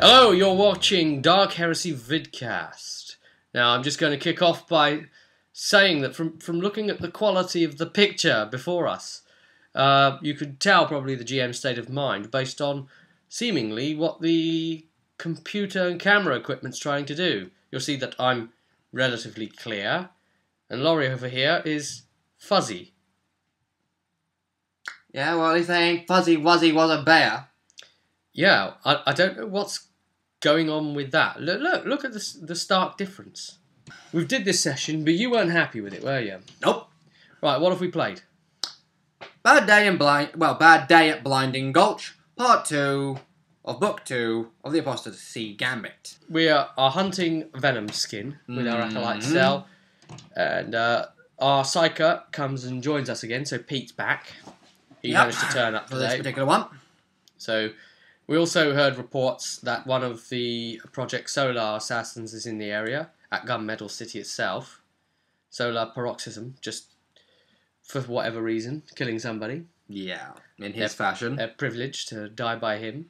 Hello, you're watching Dark Heresy Vidcast. Now, I'm just going to kick off by saying that from looking at the quality of the picture before us, you could tell probably the GM's state of mind based on seemingly what the computer and camera equipment's trying to do. You'll see that I'm relatively clear, and Laurie over here is fuzzy. Yeah, well, at least they ain't Fuzzy Wuzzy was a bear. Yeah, I don't know what's going on with that. Look at the stark difference. We did this session, but you weren't happy with it, were you? Nope. Right, what have we played? Bad Day at Blinding Gulch, Part 2 of Book 2 of the Apostasy Gambit. We are hunting Venom skin with our Acolyte cell, and our Psyker comes and joins us again, so Pete's back. He managed to turn up for today. this particular one. So, we also heard reports that one of the Project Solar assassins is in the area, at Gunmetal City itself. Solar Paroxysm, just for whatever reason, killing somebody. Yeah, in his fashion. They're privileged to die by him.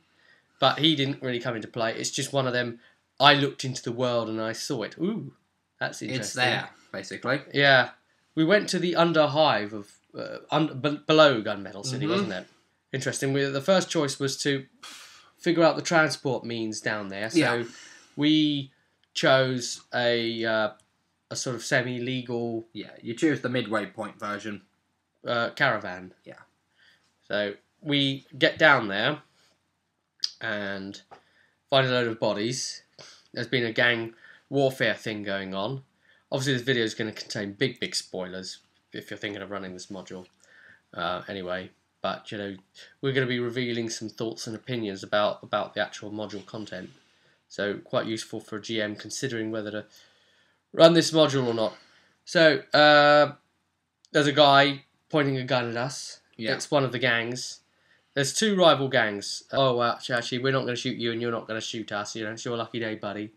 But he didn't really come into play. It's just one of them, I looked into the world and I saw it. Ooh, that's interesting. It's there, basically. Yeah. We went to the underhive of, below Gunmetal City, wasn't it? Interesting. The first choice was to figure out the transport means down there. So we chose a sort of semi-legal... Yeah, you choose the midway point version. Caravan. Yeah. So we get down there and find a load of bodies. There's been a gang warfare thing going on. Obviously this video is going to contain big spoilers if you're thinking of running this module. Anyway... But, you know, we're going to be revealing some thoughts and opinions about the actual module content. So, quite useful for a GM considering whether to run this module or not. So, there's a guy pointing a gun at us. Yeah. It's one of the gangs. There's two rival gangs. Oh, well, actually, we're not going to shoot you and you're not going to shoot us. You know, it's your lucky day, buddy.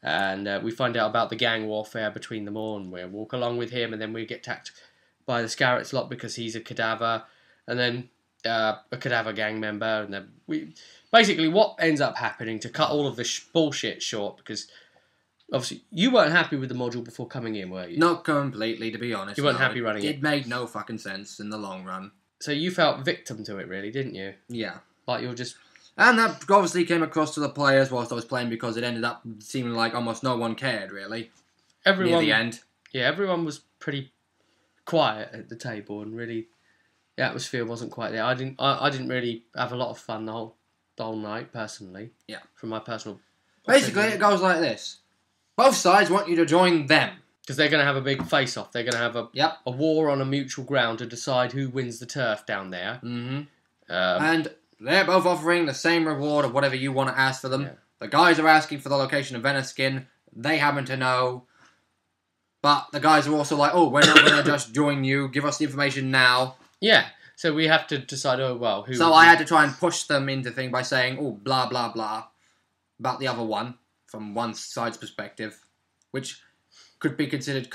And we find out about the gang warfare between them all, and we walk along with him, and then we get attacked by the Scarrets lot because he's a cadaver. And then a cadaver gang member, and then basically what ends up happening to cut all of this bullshit short, because obviously you weren't happy with the module before coming in, were you? Not completely, to be honest. You weren't happy running it. It made no fucking sense in the long run. So you felt victim to it, really, didn't you? Yeah. Like you were just... And that obviously came across to the players whilst I was playing, because it ended up seeming like almost no one cared, really. Everyone, near the end. Yeah, everyone was pretty quiet at the table, and really... The atmosphere wasn't quite there. I didn't really have a lot of fun the whole night, personally. Yeah. From my personal... Basically, it goes like this. Both sides want you to join them. Because they're going to have a big face-off. They're going to have a war on a mutual ground to decide who wins the turf down there. And they're both offering the same reward of whatever you want to ask for them. Yeah. The guys are asking for the location of Venom skin. They happen to know. But the guys are also like, oh, we're not going to just join you. Give us the information now. Yeah, so we have to decide, oh, well, who... So I had to try and push them into thing by saying, oh, blah, blah, blah, about the other one, from one side's perspective, which could be considered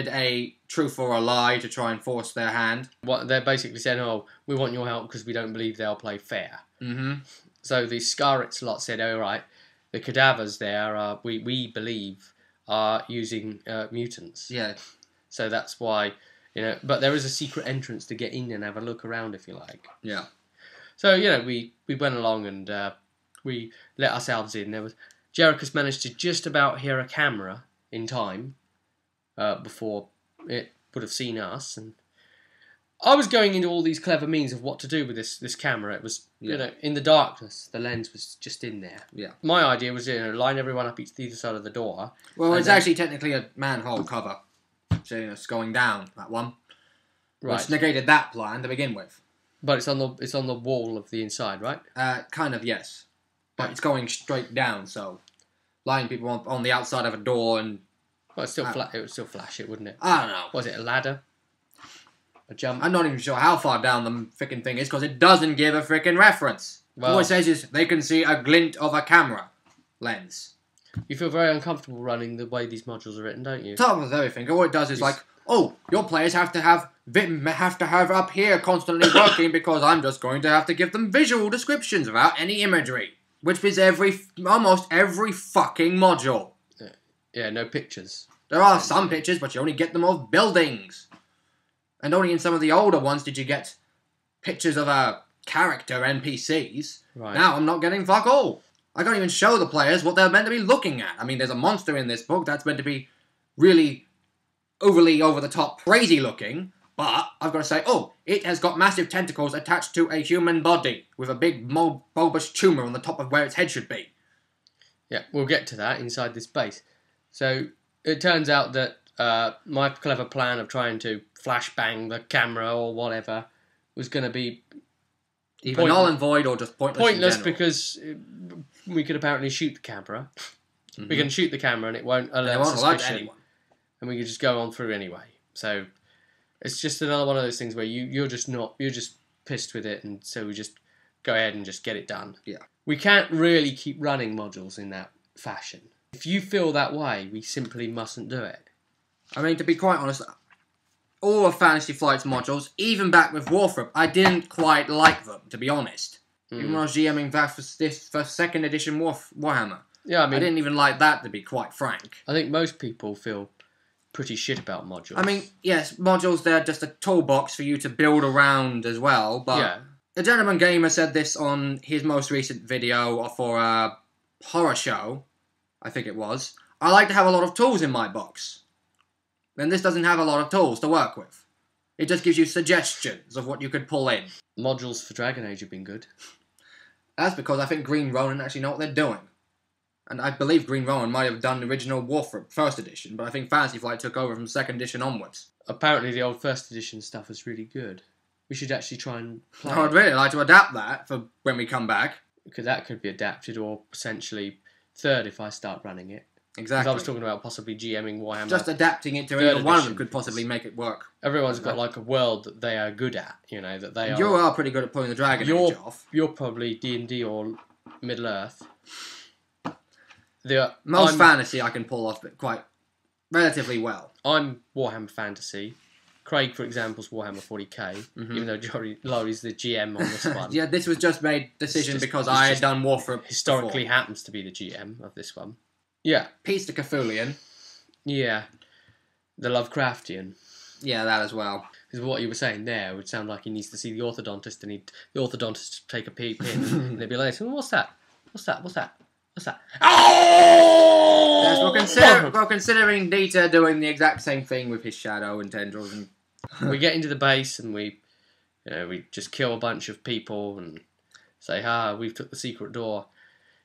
a truth or a lie to try and force their hand. What they're basically saying, oh, we want your help because we don't believe they'll play fair. So the Scarrets lot said, oh, right, the cadavers there, we believe, are using mutants. Yeah. So that's why... You know, but there is a secret entrance to get in and have a look around, if you like. Yeah. So, you know, we went along and we let ourselves in. Jerichus managed to just about hear a camera in time before it would have seen us. And I was going into all these clever means of what to do with this camera. It was, you know, in the darkness, the lens was just in there. Yeah. My idea was, you know, line everyone up either side of the door. Well, it's actually technically a manhole cover. So it's going down, that one. Right. Which negated that plan to begin with. But it's on the wall of the inside, right? Kind of, yes. But it's going straight down, so lining people on the outside of a door and... Well, it would still flash it, wouldn't it? I don't know. Was it a ladder? A jump? I'm not even sure how far down the frickin' thing is, because it doesn't give a frickin' reference. All it says is they can see a glint of a camera lens. You feel very uncomfortable running the way these modules are written, don't you? Top of everything. All it does is like, oh, your players have to have up here constantly working because I'm just going to have to give them visual descriptions without any imagery. Which is almost every fucking module. Yeah, no pictures. There are some pictures, but you only get them of buildings. And only in some of the older ones did you get pictures of character NPCs. Right. Now I'm not getting fuck all. I can't even show the players what they're meant to be looking at. I mean, there's a monster in this book that's meant to be really overly over-the-top crazy looking, but I've got to say, oh, it has got massive tentacles attached to a human body with a big bulbous tumour on the top of where its head should be. Yeah, we'll get to that inside this base. So it turns out that my clever plan of trying to flashbang the camera or whatever was going to be either null and void or just pointless. Pointless because we could apparently shoot the camera. Mm-hmm. We can shoot the camera and it won't alert suspicion. Anyone. And we can just go on through anyway. So it's just another one of those things where you're just pissed with it, and so we just go ahead and just get it done. Yeah. We can't really keep running modules in that fashion. If you feel that way, we simply mustn't do it. I mean, to be quite honest, all of Fantasy Flight's modules, even back with Warframe, I didn't quite like them, to be honest. Even when I was GMing that for 2nd edition Warhammer. Yeah, I mean, I didn't even like that, to be quite frank. I think most people feel pretty shit about modules. I mean, yes, modules, they're just a toolbox for you to build around as well, but yeah. A Gentleman Gamer said this on his most recent video for a horror show, I think it was. I like to have a lot of tools in my box. And this doesn't have a lot of tools to work with. It just gives you suggestions of what you could pull in. Modules for Dragon Age have been good. That's because I think Green Ronin actually know what they're doing. And I believe Green Ronin might have done the original Warframe 1st edition, but I think Fantasy Flight took over from 2nd edition onwards. Apparently the old 1st edition stuff was really good. We should actually try and play it. I'd really like to adapt that for when we come back. Because that could be adapted, or potentially 3rd if I start running it. Exactly. Because I was talking about possibly GMing Warhammer. Just adapting it to either one of them could possibly make it work. Everyone's got like a world that they are good at, you know, that they are... You are pretty good at pulling the Dragon Age off. You're probably D&D or Middle-earth. Most fantasy I can pull off quite relatively well. I'm Warhammer Fantasy. Craig, for example, is Warhammer 40k, even though Laurie's the GM on this one. Yeah, this was just made decision because I had done Warframe historically before. Happens to be the GM of this one. Yeah. Peace to Cthulhian. Yeah. The Lovecraftian. Yeah, that as well. Because what you were saying there would sound like he needs to see the orthodontist, and the orthodontist to take a peek in, and they'd be like, what's that? What's that? What's that? What's that? Oh! Yes, we're considering Dieter doing the exact same thing with his shadow and tendrils. And we get into the base and we just kill a bunch of people and say, we've took the secret door.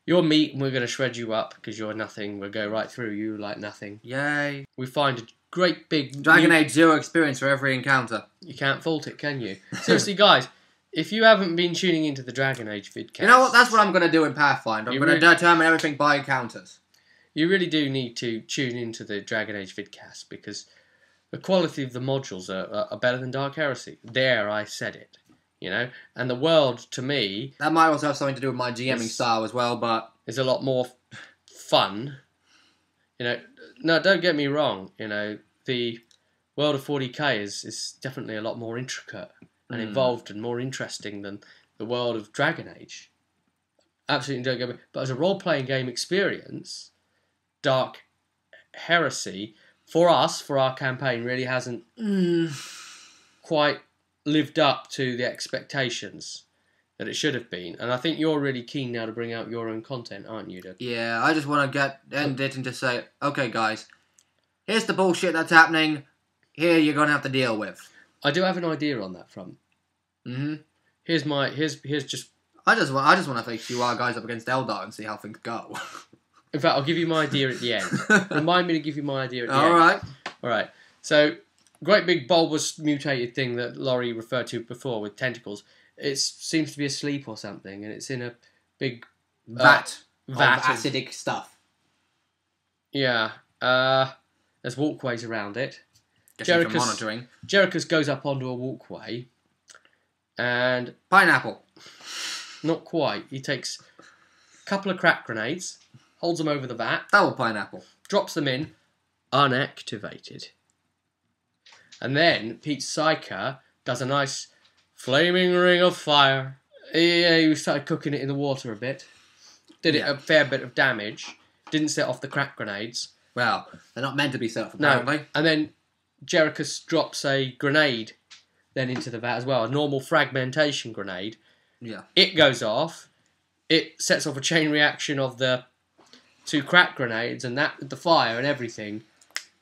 You're meat and we're going to shred you up because you're nothing. We'll go right through you like nothing. Yay. We find a great big... Dragon Age 0 experience for every encounter. You can't fault it, can you? Seriously, guys, if you haven't been tuning into the Dragon Age vidcast... You know what? That's what I'm going to do in Pathfinder. I'm going to determine everything by encounters. You really do need to tune into the Dragon Age vidcast because the quality of the modules are better than Dark Heresy. There, I said it. You know, and the world to me... That might also have something to do with my GMing style as well, but... It's a lot more fun. You know, no, don't get me wrong. You know, the world of 40k is definitely a lot more intricate and involved and more interesting than the world of Dragon Age. Absolutely don't get me... But as a role-playing game experience, Dark Heresy, for us, for our campaign, really hasn't quite... lived up to the expectations that it should have been. And I think you're really keen now to bring out your own content, aren't you, Doug? Yeah, I just want to end it and just say, okay, guys, here's the bullshit that's happening. Here you're going to have to deal with. I do have an idea on that front. Here's just... I just want to face you guys up against Eldar and see how things go. In fact, I'll give you my idea at the end. Remind me to give you my idea at the end. All right. So... great big bulbous mutated thing that Laurie referred to before with tentacles. It seems to be asleep or something, and it's in a big vat of acidic stuff. Yeah. There's walkways around it. Jericho's goes up onto a walkway, and pineapple. Not quite. He takes a couple of crack grenades, holds them over the vat. Double pineapple. Drops them in, unactivated. And then Pete Syker does a nice flaming ring of fire. He started cooking it in the water a bit. did it a fair bit of damage. Didn't set off the crack grenades. Well, they're not meant to be set off, apparently. No. And then Jerichus drops a grenade then into the vat as well. A normal fragmentation grenade. Yeah. It goes off. It sets off a chain reaction of the 2 crack grenades, and that with the fire and everything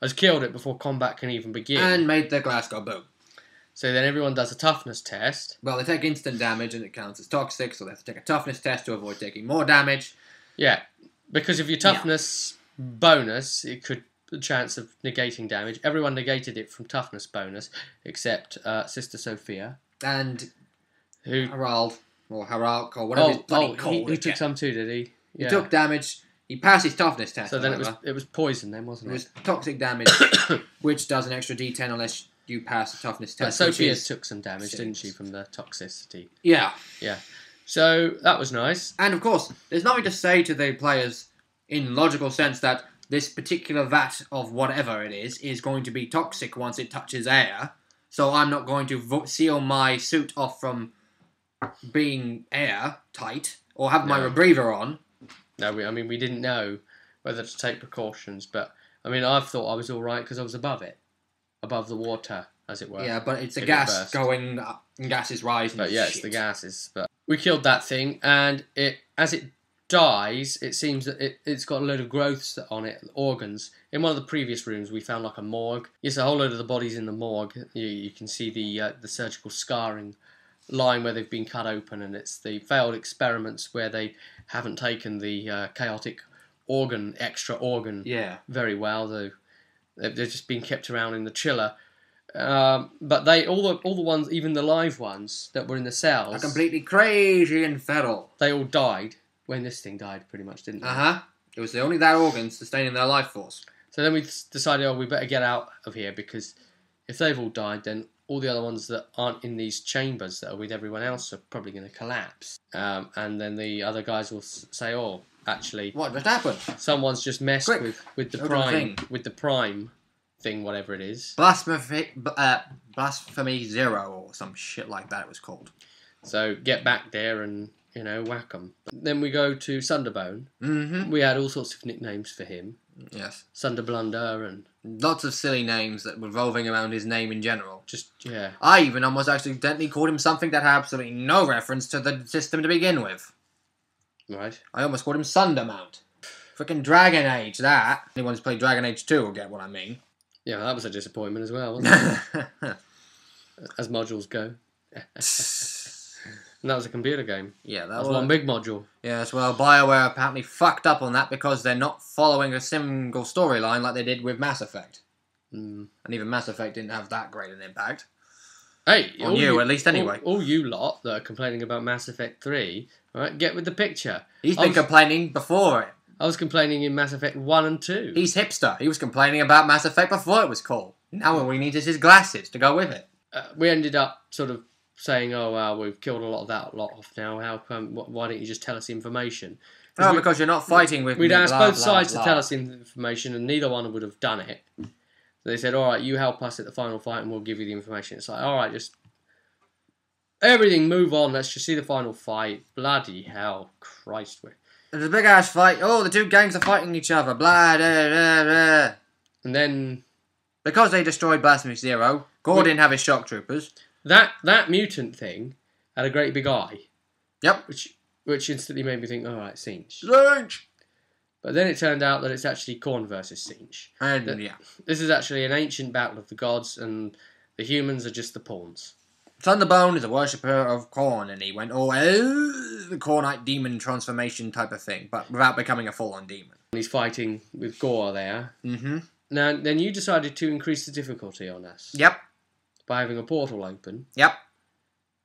has killed it before combat can even begin. And made the glass go boom. So then everyone does a toughness test. Well, they take instant damage and it counts as toxic, so they have to take a toughness test to avoid taking more damage. Yeah, because of your toughness bonus, it could the chance of negating damage. Everyone negated it from toughness bonus, except Sister Sophia. And who Harald, or Harald, or whatever his bloody called. He took some too, did he? Yeah. He took damage. He passed his toughness test. So then it was poison then, wasn't it? It was toxic damage, which does an extra D10 unless you pass the toughness test. But Sophia took some damage, didn't she, from the toxicity? Yeah. Yeah. So that was nice. And of course, there's nothing to say to the players in logical sense that this particular vat of whatever it is going to be toxic once it touches air. So I'm not going to seal my suit off from being airtight or have my rebreather on. No, we didn't know whether to take precautions, but I thought I was all right because I was above it, above the water, as it were. Yeah, but it's a gas going up, and gas is rising. But yeah, it's the gases. But we killed that thing, and as it dies, it seems that it's got a load of growths on it, organs. In one of the previous rooms, we found like a morgue. Yes, a whole load of the bodies in the morgue. You can see the surgical scarring line where they've been cut open, and it's the failed experiments where they haven't taken the chaotic extra organ very well, though they've just been kept around in the chiller. But all the ones, even the live ones that were in the cells, are completely crazy and feral. They all died when this thing died, pretty much, didn't they? It was only their organs sustaining their life force. So then we decided, we better get out of here, because if they've all died, then all the other ones that aren't in these chambers that are with everyone else are probably going to collapse. And then the other guys will say, oh, actually, what just happened? Someone's just messed with the prime thing, whatever it is. Blasphemy 0 or some shit like that it was called. So get back there and, whack them. Then we go to Sunderbone. Mm-hmm. We had all sorts of nicknames for him. Yes. Sunderblunder and lots of silly names that were revolving around his name in general. I even almost accidentally called him something that had absolutely no reference to the system to begin with. Right. I almost called him Sundermount. Frickin' Dragon Age, that. Anyone who's played Dragon Age 2 will get what I mean. Yeah, that was a disappointment as well, wasn't it? As modules go. And that was a computer game. Yeah, that was one big module. Yes, well, BioWare apparently fucked up on that because they're not following a single storyline like they did with Mass Effect. And even Mass Effect didn't have that great an impact. Hey, on you, at least anyway. All you lot that are complaining about Mass Effect 3, right, get with the picture. He's been complaining before it. I was complaining in Mass Effect 1 and 2. He's hipster. He was complaining about Mass Effect before it was cool. Now all we need is his glasses to go with it. We ended up sort of saying, oh, well, we've killed a lot of that lot off now. How come? Why don't you just tell us information? Because you're not fighting with We'd asked both sides to tell us information, and neither one would have done it. So they said, all right, you help us at the final fight, and we'll give you the information. It's like, all right, just everything, move on. Let's just see the final fight. Bloody hell, Christ! There's a big ass fight. Oh, the two gangs are fighting each other. Blah, blah, blah, blah. And then, because they destroyed Blasphemy 0, Gore didn't have his shock troopers. That mutant thing had a great big eye. Yep. Which instantly made me think, all right, Singe. Singe! But then it turned out that it's actually Khorne versus Singe. And this is actually an ancient battle of the gods, and the humans are just the pawns. Thunderbone is a worshipper of Khorne, and he went the Khornite demon transformation type of thing, but without becoming a full-on demon. And he's fighting with Gore there. Mm-hmm. Now, then you decided to increase the difficulty on us. Yep. By having a portal open. Yep.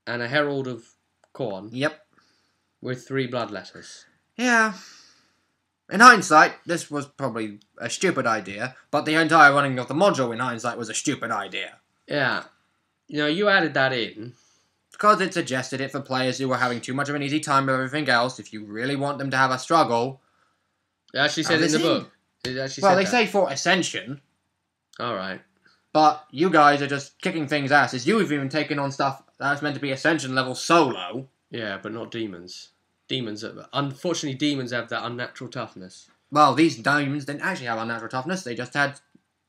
And a Herald of Khorne. Yep. With 3 blood letters. Yeah. In hindsight, this was probably a stupid idea, but the entire running of the module in hindsight was a stupid idea. Yeah. You added that in. Because it suggested it for players who were having too much of an easy time with everything else. If you really want them to have a struggle. It actually said in the book. They say for Ascension. Alright. But you guys are just kicking things asses. You've even taken on stuff that's meant to be Ascension level solo. Yeah, but not demons. Unfortunately, demons have that unnatural toughness. Well, these demons didn't actually have unnatural toughness. They just had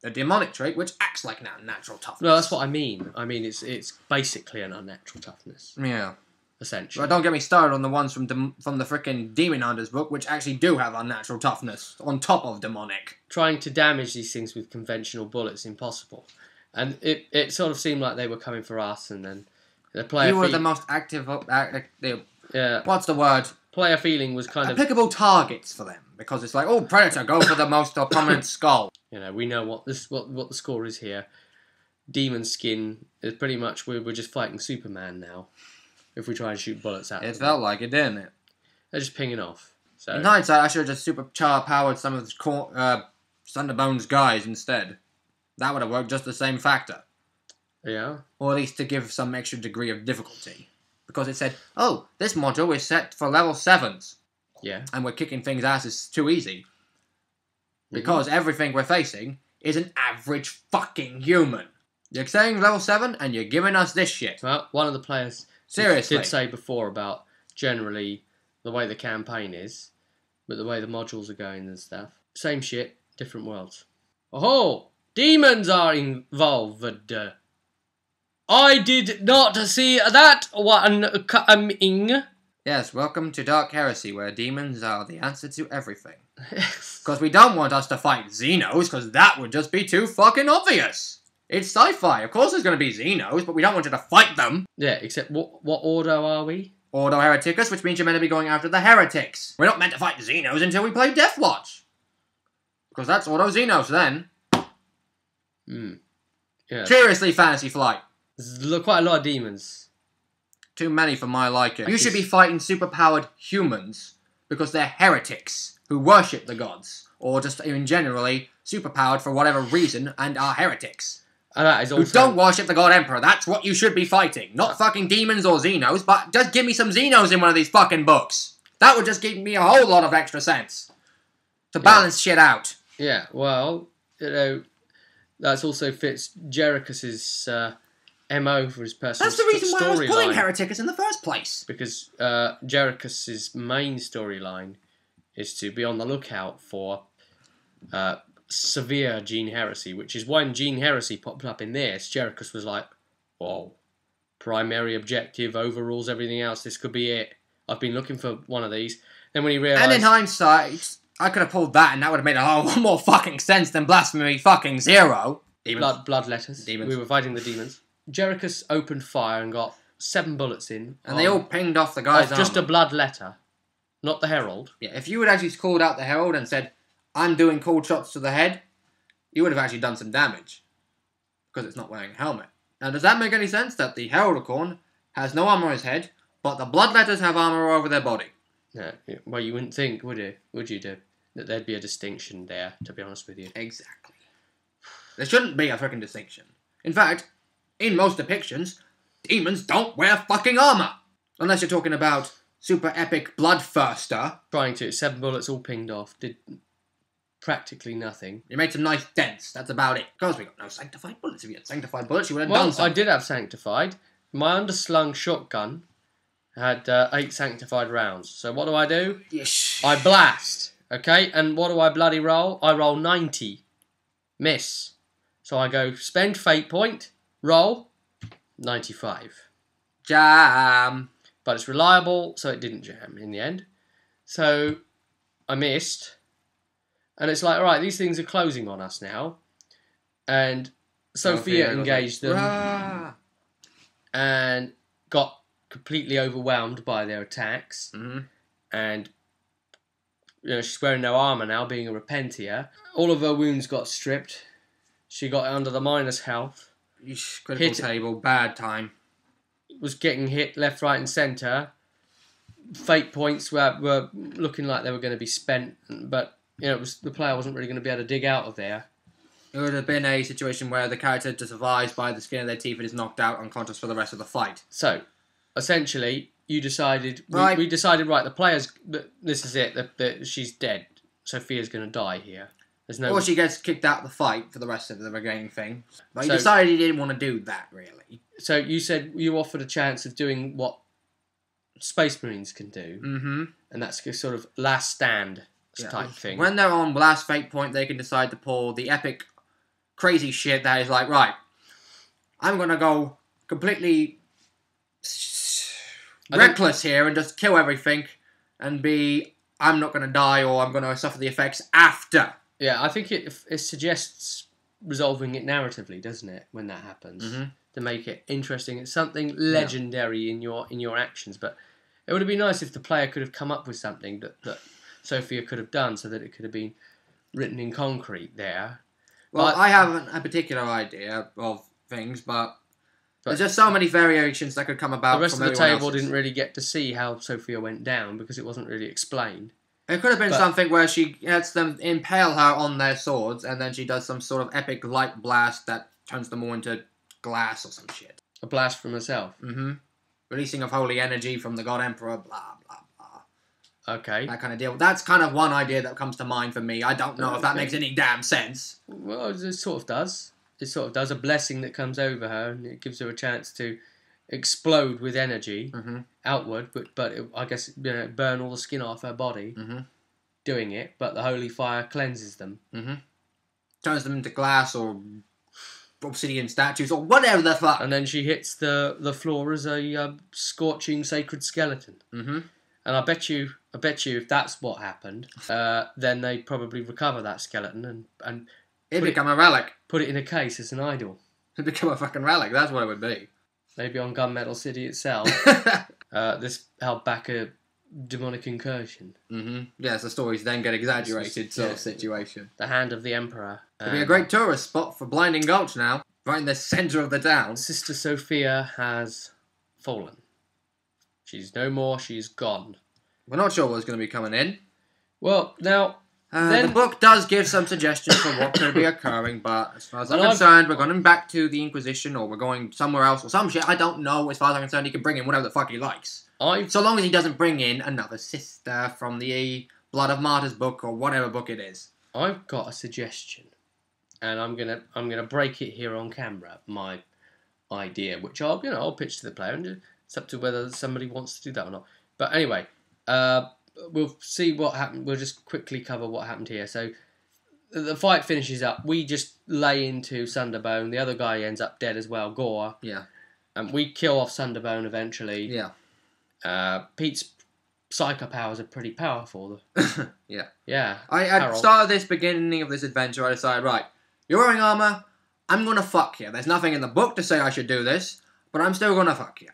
a demonic trait which acts like natural toughness. No, that's what I mean. I mean, it's basically an unnatural toughness. Yeah. Essentially. But don't get me started on the ones from the frickin' Demon Hunters book, which actually do have unnatural toughness on top of demonic. Trying to damage these things with conventional bullets impossible, and it sort of seemed like they were coming for us, and then the player. You were the most active. Yeah. What's the word? Player feeling was kind of applicable targets for them because it's like, oh, Predator, go for the most prominent skull. You know, we know what the score is here. Demon skin is pretty much we're just fighting Superman now. If we try and shoot bullets at them. It felt like it, didn't it? They're just pinging off. So in hindsight, I should have just powered some of the Thunderbone's guys instead. That would have worked just the same factor. Yeah. Or at least to give some extra degree of difficulty. Because it said, oh, this module is set for level 7s. Yeah. And we're kicking things' asses too easy. Because everything we're facing is an average fucking human. You're saying level 7 and you're giving us this shit. Well, one of the players seriously did say before about generally the way the campaign is, but the way the modules are going and stuff. Same shit, different worlds. Oh, demons are involved. I did not see that one coming. Yes, welcome to Dark Heresy, where demons are the answer to everything. Because we don't want us to fight Xenos, because that would just be too fucking obvious. It's sci-fi. Of course there's going to be Xenos, but we don't want you to fight them. Yeah, except what ordo are we? Ordo Hereticus, which means you're meant to be going after the heretics. We're not meant to fight Xenos until we play Deathwatch. Because that's Ordo Xenos then. Yeah. Seriously, Fantasy Flight. There's quite a lot of demons. Too many for my liking. You should be fighting superpowered humans because they're heretics who worship the gods. Or just even generally superpowered for whatever reason and are heretics. And that is also... Who don't worship the God Emperor. That's what you should be fighting. Not fucking demons or Xenos, but just give me some Xenos in one of these fucking books. That would just give me a whole lot of extra sense. To balance shit out. Yeah, well, you know, that also fits Jericho's MO for his personal That's the reason why I was pulling storyline. Hereticus in the first place. Because Jericho's main storyline is to be on the lookout for severe gene heresy, which is when gene heresy popped up in this, Jericho was like, whoa, primary objective overrules everything else, this could be it. I've been looking for one of these. Then when he realised... And in hindsight, I could have pulled that and that would have made a whole lot more fucking sense than Blasphemy fucking Zero. Blood letters. Demons. We were fighting the demons. Jericho opened fire and got 7 bullets in. And they all pinged off the guy's just armor. a blood letter, not the herald. Yeah, if you had actually called out the herald and said, I'm doing cold shots to the head, you would have actually done some damage. Because it's not wearing a helmet. Now, does that make any sense? That the Heraldicorn has no armor on his head, but the Bloodletters have armor over their body. Yeah, well, you wouldn't think, would you? Would you do? That there'd be a distinction there, to be honest with you. Exactly. There shouldn't be a freaking distinction. In fact, in most depictions, demons don't wear fucking armor. Unless you're talking about super epic Bloodthirster. Trying to, 7 bullets all pinged off, did practically nothing. You made some nice dents, that's about it. Because we got no sanctified bullets. If you had sanctified bullets, you would have done something. I did have sanctified. My underslung shotgun had 8 sanctified rounds. So what do? Yes. I blast. Okay, and what do I bloody roll? I roll 90. Miss. So I go spend fate point, roll 95. Jam. But it's reliable, so it didn't jam in the end. So I missed. And it's like, alright, these things are closing on us now. And Sophia engaged them. Rah. And got completely overwhelmed by their attacks. Mm-hmm. And you know, she's wearing no armour now, being a Repentia. All of her wounds got stripped. She got under the minus health. Eesh, critical table, bad time. Was getting hit left, right and centre. Fate points were looking like they were going to be spent, but you know, the player wasn't really going to be able to dig out of there. It would have been a situation where the character just survives by the skin of their teeth and is knocked out unconscious for the rest of the fight. So, essentially, you decided... Right. We decided, right, the player's... This is it, that she's dead. Sophia's going to die here. There's no... Or she gets kicked out of the fight for the rest of the remaining thing. But So- you decided you didn't want to do that, really. So you said you offered a chance of doing what Space Marines can do. Mm-hmm. And that's a sort of last stand type thing. When they're on last fate point, they can decide to pull the epic, crazy shit that is like, right, I'm going to go completely reckless here and just kill everything and I'm not going to die or I'm going to suffer the effects after. Yeah, I think it suggests resolving it narratively, doesn't it, when that happens? Mm-hmm. To make it interesting. It's something legendary in your actions, but it would have been nice if the player could have come up with something that Sophia could have done so that it could have been written in concrete there. Well, I haven't a particular idea of things, but there's just so many variations that could come about. The rest from of the table else's. didn't really get to see how Sophia went down because it wasn't really explained. It could have been something where she lets them impale her on their swords, and then she does some sort of epic light blast that turns them all into glass or some shit. A blast from herself. Mm-hmm. Releasing of holy energy from the God Emperor, blah, blah, blah. Okay. That kind of deal. That's kind of one idea that comes to mind for me. I don't know if that makes any damn sense. Well, it sort of does. It sort of does. A blessing that comes over her, and it gives her a chance to explode with energy outward, but I guess burn all the skin off her body doing it, but the holy fire cleanses them. Turns them into glass or obsidian statues or whatever the fuck. And then she hits the floor as a scorching sacred skeleton. And I bet you if that's what happened, then they'd probably recover that skeleton and it'd become a relic. Put it in a case as an idol. It'd become a fucking relic, that's what it would be. Maybe on Gunmetal City itself. This held back a demonic incursion. Yes, the stories then get exaggerated sort of situation. The hand of the Emperor. It'd be a great tourist spot for Blinding Gulch now. Right in the centre of the town. Sister Sophia has fallen. She's no more, she's gone. We're not sure what's going to be coming in. Well, now... the book does give some suggestions for what could be occurring, but as far as I'm concerned, we're going back to the Inquisition, or we're going somewhere else, or some shit. I don't know. As far as I'm concerned, he can bring in whatever the fuck he likes. So long as he doesn't bring in another sister from the Blood of Martyrs book, or whatever book it is. I've got a suggestion, and I'm gonna break it here on camera. My idea, which I'll pitch to the player, and it's up to whether somebody wants to do that or not. But anyway, we'll see what happened. We'll just quickly cover what happened here. So the fight finishes up. We just lay into Sunderbone. The other guy ends up dead as well, Gore. Yeah. And we kill off Sunderbone eventually. Yeah. Pete's psycho powers are pretty powerful. Yeah. Yeah. At the start of this beginning of this adventure, I decided, right, you're wearing armour, I'm going to fuck you. There's nothing in the book to say I should do this, but I'm still going to fuck you.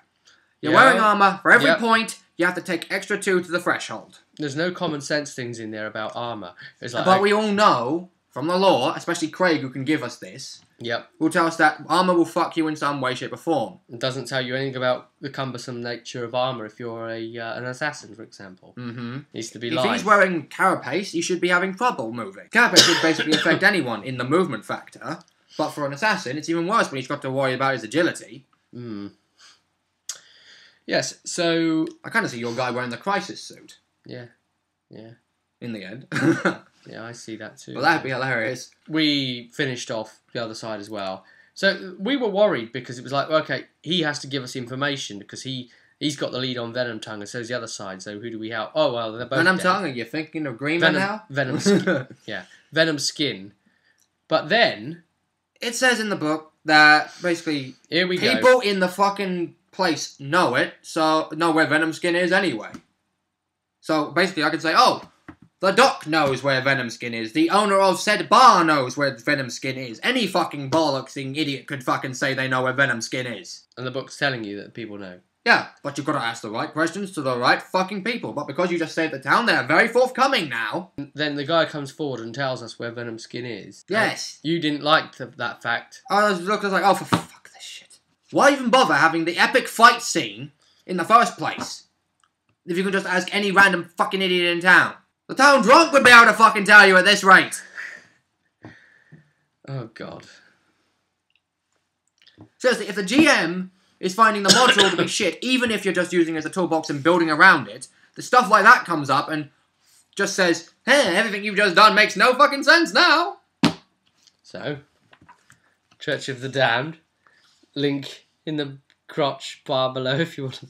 You're wearing armour. For every point, you have to take extra 2 to the threshold. There's no common sense things in there about armour. But we all know, from the lore, especially Craig who can give us this, will tell us that armour will fuck you in some way, shape or form. It doesn't tell you anything about the cumbersome nature of armour if you're an assassin, for example. Needs to be live. If he's wearing carapace, he should be having trouble moving. Carapace should basically affect anyone in the movement factor, but for an assassin, it's even worse when he's got to worry about his agility. Yes, so... I kind of see your guy wearing the crisis suit. Yeah. In the end. Yeah, I see that too. Well, that'd be hilarious. We finished off the other side as well. So we were worried because it was like, okay, he has to give us information because he's got the lead on Venom Tongue and so's the other side, so who do we help? Oh, well, they're both Venom dead. Tongue? Are you thinking of Green Man now? Venom Skin. Yeah. Venom Skin. But then... It says in the book that, basically, people in the fucking place know it, so know where Venom Skin is anyway. So, basically, I can say, oh, the Doc knows where Venom Skin is. The owner of said bar knows where Venom Skin is. Any fucking bollocksing idiot could fucking say they know where Venom Skin is. And the book's telling you that people know. Yeah, but you've got to ask the right questions to the right fucking people. But because you just saved the town, they're very forthcoming now. Then the guy comes forward and tells us where Venom Skin is. Yes. You didn't like that fact. I was looking like, oh, for fuck this shit. Why even bother having the epic fight scene in the first place? If you can just ask any random fucking idiot in town. The town drunk would be able to fucking tell you at this rate. Oh, God. Seriously, if the GM is finding the module to be shit, even if you're just using it as a toolbox and building around it, the stuff like that comes up and just says, hey, everything you've just done makes no fucking sense now. So, Church of the Damned. Link in the crotch bar below if you want to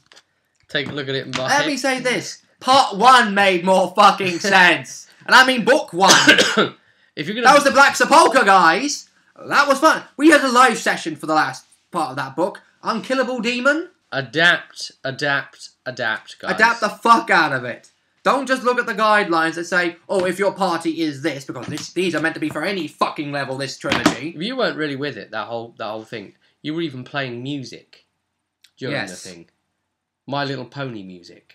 take a look at it and buy Let it. me say this. Part 1 made more fucking sense. And I mean book 1. If you're gonna, That was the Black Sepulchre, guys. That was fun. We had a live session for the last part of that book. Unkillable Demon. adapt, guys. Adapt the fuck out of it. Don't just look at the guidelines that say, oh, if your party is this, because these are meant to be for any fucking level, this trilogy. If you weren't really with it, that whole thing, you were even playing music during the thing. My Little Pony music.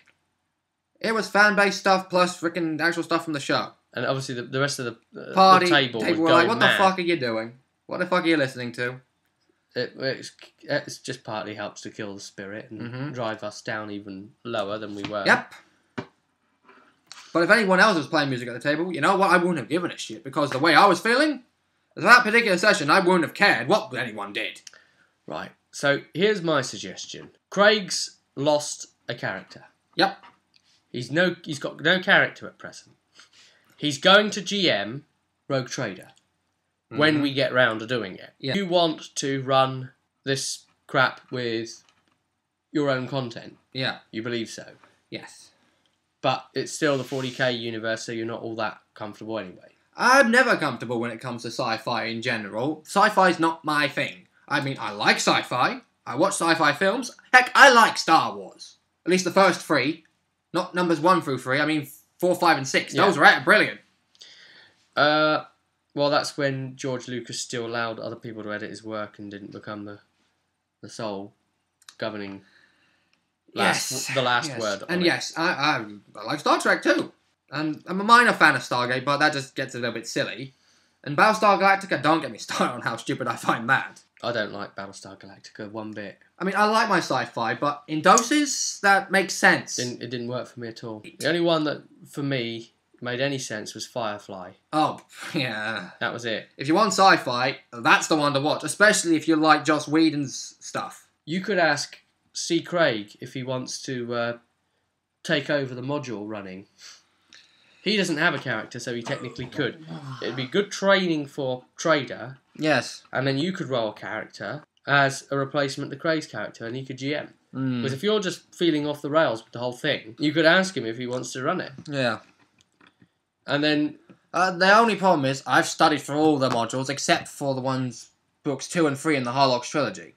It was fan-based stuff plus freaking actual stuff from the show. And obviously the rest of the Party the table was were going like, what mad. the fuck are you doing? What the fuck are you listening to? It's just partly helps to kill the spirit and drive us down even lower than we were. Yep. But if anyone else was playing music at the table, you know what? I wouldn't have given a shit, because the way I was feeling, at that particular session, I wouldn't have cared what anyone did. Right. So here's my suggestion. Craig's lost a character. Yep. He's got no character at present. He's going to GM Rogue Trader when we get round to doing it. Yeah. You want to run this crap with your own content. Yeah. You believe so. Yes. But it's still the 40k universe, so you're not all that comfortable anyway. I'm never comfortable when it comes to sci-fi in general. Sci-fi's not my thing. I mean, I like sci-fi. I watch sci-fi films. Heck, I like Star Wars. At least the first 3. Not numbers 1 through 3. I mean 4, 5, and 6. Yeah. Those were brilliant. Well, that's when George Lucas still allowed other people to edit his work and didn't become the sole governing the last word. And yes, I like Star Trek too. And I'm a minor fan of Stargate, but that just gets a little bit silly. And Battlestar Galactica, don't get me started on how stupid I find that. I don't like Battlestar Galactica one bit. I mean, I like my sci-fi, but in doses, that makes sense. It didn't work for me at all. The only one that, for me, made any sense was Firefly. Oh, yeah. That was it. If you want sci-fi, that's the one to watch, especially if you like Joss Whedon's stuff. You could ask C. Craig if he wants to take over the module running. He doesn't have a character, so he technically could. It'd be good training for Trader. Yes. And then you could roll a character as a replacement to Craig's character, and he could GM. Because if you're just feeling off the rails with the whole thing, you could ask him if he wants to run it. Yeah. And then... the only problem is, I've studied for all the modules, except for the ones, books 2 and 3 in the Harlock's trilogy.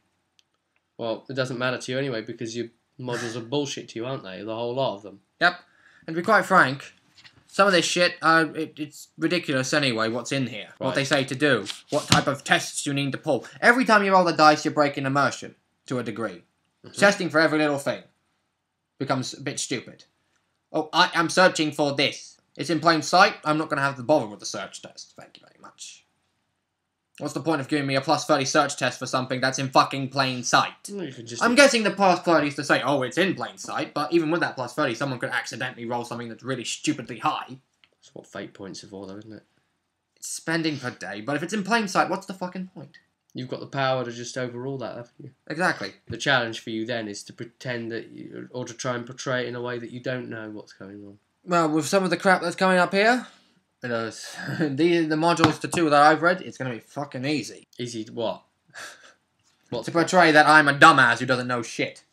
Well, it doesn't matter to you anyway, because your modules are bullshit to you, aren't they? The whole lot of them. Yep. And to be quite frank, some of this shit, it's ridiculous anyway, what's in here. Right. What they say to do. What type of tests you need to pull. Every time you roll the dice, you're breaking immersion, to a degree. Testing for every little thing becomes a bit stupid. Oh, I am searching for this. It's in plain sight. I'm not going to have to bother with the search test. Thank you very much. What's the point of giving me a plus 30 search test for something that's in fucking plain sight? You could just... I'm guessing the plus 30 is to say, oh, it's in plain sight, but even with that plus 30, someone could accidentally roll something that's really stupidly high. That's what fate points are for, though, isn't it? It's spending per day, but if it's in plain sight, what's the fucking point? You've got the power to just overrule that, haven't you? Exactly. The challenge for you then is to pretend that you... or to try and portray it in a way that you don't know what's going on. Well, with some of the crap that's coming up here, the modules to 2 that I've read, it's going to be fucking easy. Easy to what? To portray that I'm a dumbass who doesn't know shit.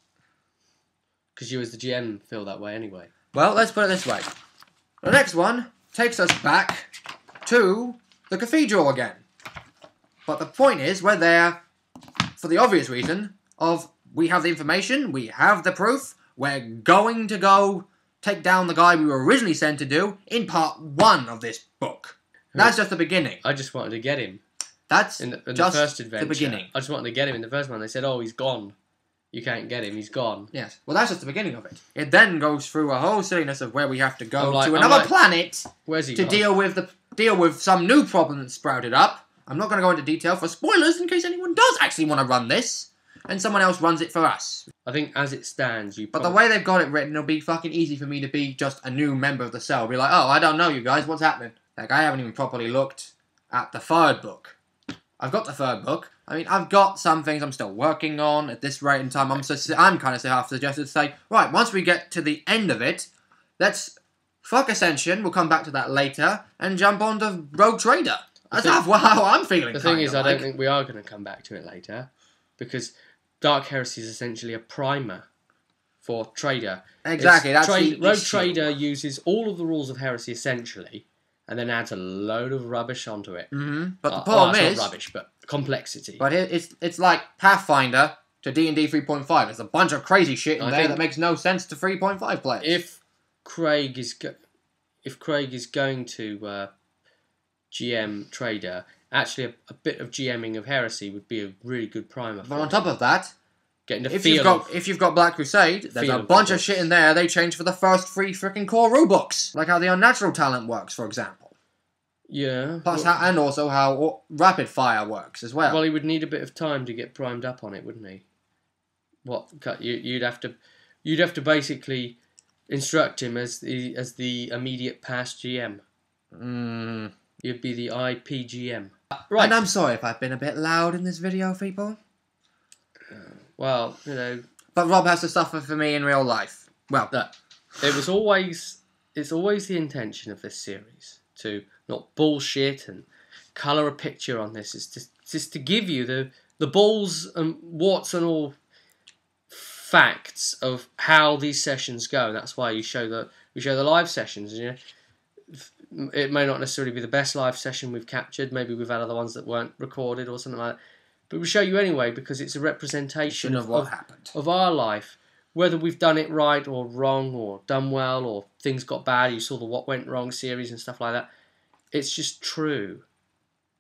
Because you as the GM feel that way anyway. Well, let's put it this way. The next one takes us back to the cathedral again. But the point is, we're there for the obvious reason of we have the information, we have the proof, we're going to go take down the guy we were originally sent to do in part 1 of this book. That's just the beginning. I just wanted to get him. That's in the just first adventure. the beginning. I just wanted to get him in the first one. They said, oh, he's gone. You can't get him, he's gone. Yes. Well, that's just the beginning of it. It then goes through a whole silliness of where we have to go to I'm another like, planet where's he to gone? deal with some new problem that sprouted up. I'm not going to go into detail for spoilers in case anyone does actually want to run this, and someone else runs it for us. I think as it stands, But the way they've got it written, it'll be fucking easy for me to be just a new member of the cell. Be like, oh, I don't know you guys, what's happening? Like, I haven't even properly looked at the 3rd book. I've got the 3rd book. I mean, I've got some things I'm still working on at this rate in time. I'm kind of half suggested to say, right, once we get to the end of it, let's fuck Ascension, we'll come back to that later, and jump on to Rogue Trader. That's how I'm feeling. The thing is, I don't think we are going to come back to it later, because Dark Heresy is essentially a primer for Trader. Exactly. That's the Rogue issue. Trader uses all of the rules of Heresy essentially, and then adds a load of rubbish onto it. But the problem is, not rubbish, but complexity. But it's like Pathfinder to D&D 3.5. There's a bunch of crazy shit in there that makes no sense to 3.5 players. If Craig is going to GM Trader, actually a bit of GMing of Heresy would be a really good primer. But on top of that, if you've got Black Crusade, there's a bunch of shit in there they changed for the first 3 freaking core rulebooks, like how the unnatural talent works, for example. Yeah. Plus, and also how rapid fire works as well. Well, he would need a bit of time to get primed up on it, wouldn't he? You'd have to basically instruct him as the immediate past GM. You'd be the IPGM. Right. And I'm sorry if I've been a bit loud in this video, people. Well, you know. But Rob has to suffer for me in real life. Well, it's always the intention of this series to not bullshit and colour a picture on this. It's just to give you the balls and warts and all facts of how these sessions go. And that's why we show the live sessions. You know, it may not necessarily be the best live session we've captured. Maybe we've had other ones that weren't recorded or something like that. But we show you anyway because it's a representation of what happened, of our life. Whether we've done it right or wrong or done well or things got bad. You saw the What Went Wrong series and stuff like that. It's just true.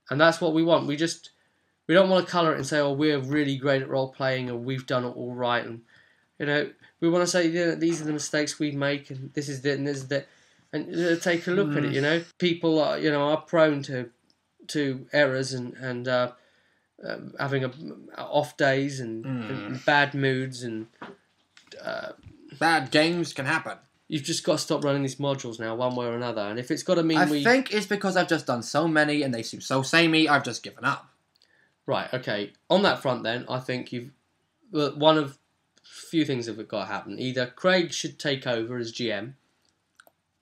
And that's what we want. We don't want to colour it and say, oh, we're really great at role-playing and we've done it all right. And, you know, we want to say, yeah, these are the mistakes we make and this is it and this is that. And take a look at it, you know. People are prone to errors and having off days and bad moods and... bad games can happen. You've just got to stop running these modules now, one way or another. And if it's got to mean I think it's because I've just done so many and they seem so samey, I've just given up. Right, okay. On that front then, I think one of few things have got to happen. Either Craig should take over as GM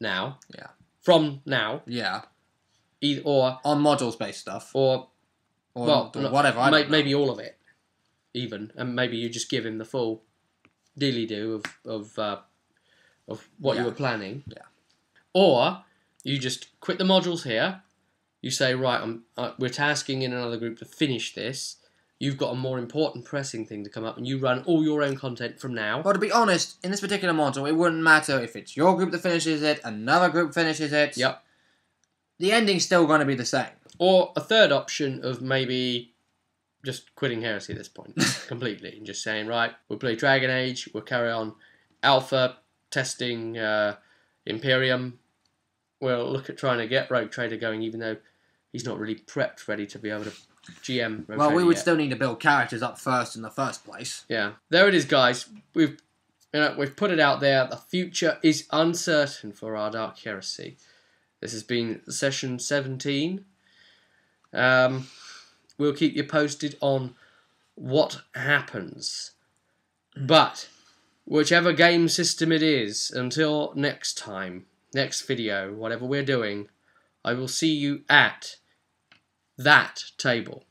now. Yeah. From now. Yeah. Or... on modules-based stuff. Or whatever. Maybe all of it, even. And maybe you just give him the full dealy-do of what you were planning. Yeah. Or you just quit the modules here. You say, right, we're tasking in another group to finish this. You've got a more important pressing thing to come up, and you run all your own content from now. Well, to be honest, in this particular module, it wouldn't matter if it's your group that finishes it, another group finishes it. Yep. The ending's still going to be the same. Or a third option of maybe just quitting Heresy at this point completely and just saying, right, we'll play Dragon Age, we'll carry on Alpha, testing Imperium. We'll look at trying to get Rogue Trader going, even though he's not really prepped, ready to be able to GM Rogue Trader we would yet. still need to build characters up first in the first place. Yeah, there it is, guys. We've put it out there. The future is uncertain for our Dark Heresy. This has been session 17. We'll keep you posted on what happens. But whichever game system it is, until next time, next video, whatever we're doing, I will see you at that table.